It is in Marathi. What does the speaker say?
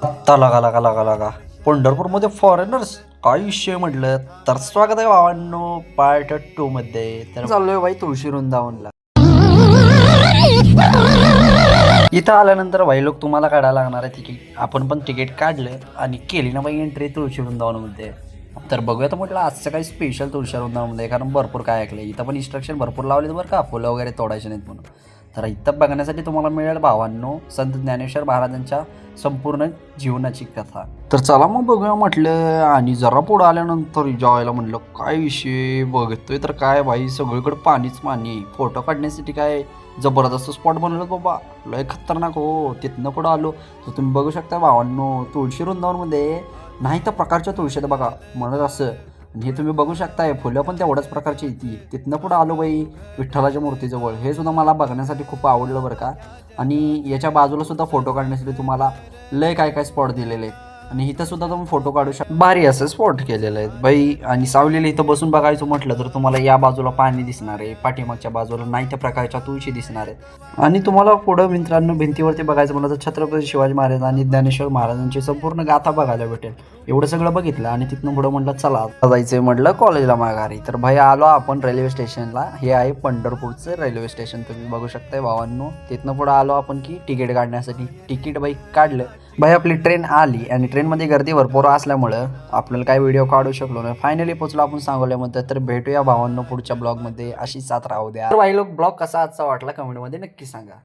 आत्ता लागा पंढरपूरमध्ये फॉरेनर्स काय विषय म्हटलं तर स्वागत आहे भावांनो पार्ट 2 मध्ये. तर चाललोय बाई तुळशी वृंदावनला. इथं आल्यानंतर भाई लोक तुम्हाला काढायला लागणार आहे तिकीट. आपण पण तिकीट काढलं आणि केली ना बाई एंट्री तुळशी वृंदावनमध्ये. तर बघूया तर म्हटलं आजचं काही स्पेशल तुळशी वृंदावनमध्ये, कारण भरपूर काय ऐकलं इथं पण इन्स्ट्रक्शन भरपूर लावलेत बरं का, फुलं वगैरे तोडायचे नाहीत म्हणून. तर इथं बघण्यासाठी तुम्हाला मिळेल भावांनो संत ज्ञानेश्वर महाराजांच्या संपूर्ण जीवनाची कथा. तर चला मग बघूया म्हटलं. आणि जरा पुढं आल्यानंतर जेवायला म्हटलं काय विषय बघतोय तर काय भाई सगळीकडे पाणीच पाणी. फोटो काढण्यासाठी काय जबरदस्त स्पॉट बनवलं बाबा, लय खतरनाक. हो तिथनं पुढं आलो तर तुम्ही बघू शकता भावांनो तुळशी वृंदावनमध्ये नाही तर प्रकारच्या तुळशी आहेत बघा म्हणत असं. आणि हे तुम्ही बघू शकताय फुलं पण तेवढ्याच प्रकारची येते. तिथनं पुढं आलो बाई विठ्ठलाच्या मूर्तीजवळ. हे सुद्धा मला बघण्यासाठी खूप आवडलं बरं का. आणि याच्या बाजूला सुद्धा फोटो काढण्यासाठी तुम्हाला लय काय काय स्पॉट दिलेले आहेत. आणि इथं सुद्धा तुम्ही फोटो काढू शकता. भारी असं स्पॉट केलेलं आहे बाई. आणि सावलीला इथं बसून बघायचं म्हटलं तर तुम्हाला या बाजूला पाणी दिसणार आहे, पाठीमागच्या बाजूला नाही त्या प्रकारच्या तुळशी दिसणार आहेत. आणि तुम्हाला पुढं मित्रांनो भिंतीवरती बघायचं म्हटलं तर छत्रपती शिवाजी महाराज आणि ज्ञानेश्वर महाराजांची संपूर्ण गाथा बघायला भेटेल. एवढं सगळं बघितलं आणि तिथनं पुढं म्हटलं चला जायचंय म्हटलं कॉलेजला माघारी. तर भाई आलो आपण रेल्वे स्टेशनला. हे आहे पंढरपूरचं रेल्वे स्टेशन, तुम्ही बघू शकताय भावांनो. तिथनं पुढं आलो आपण की तिकीट काढण्यासाठी. तिकीट बाई काढलं भाई. आपली ट्रेन आली आणि ट्रेनमध्ये गर्दी भरपूर असल्यामुळं आपल्याला काय व्हिडिओ काढू शकलो नाही. फायनली पोचलो आपण सांगोल्यामध्ये. तर भेटूया भावांनो पुढच्या ब्लॉगमध्ये. अशी साथ राहू द्या. तर भाई लोक ब्लॉग कसा आजचा वाटला कमेंटमध्ये नक्की सांगा.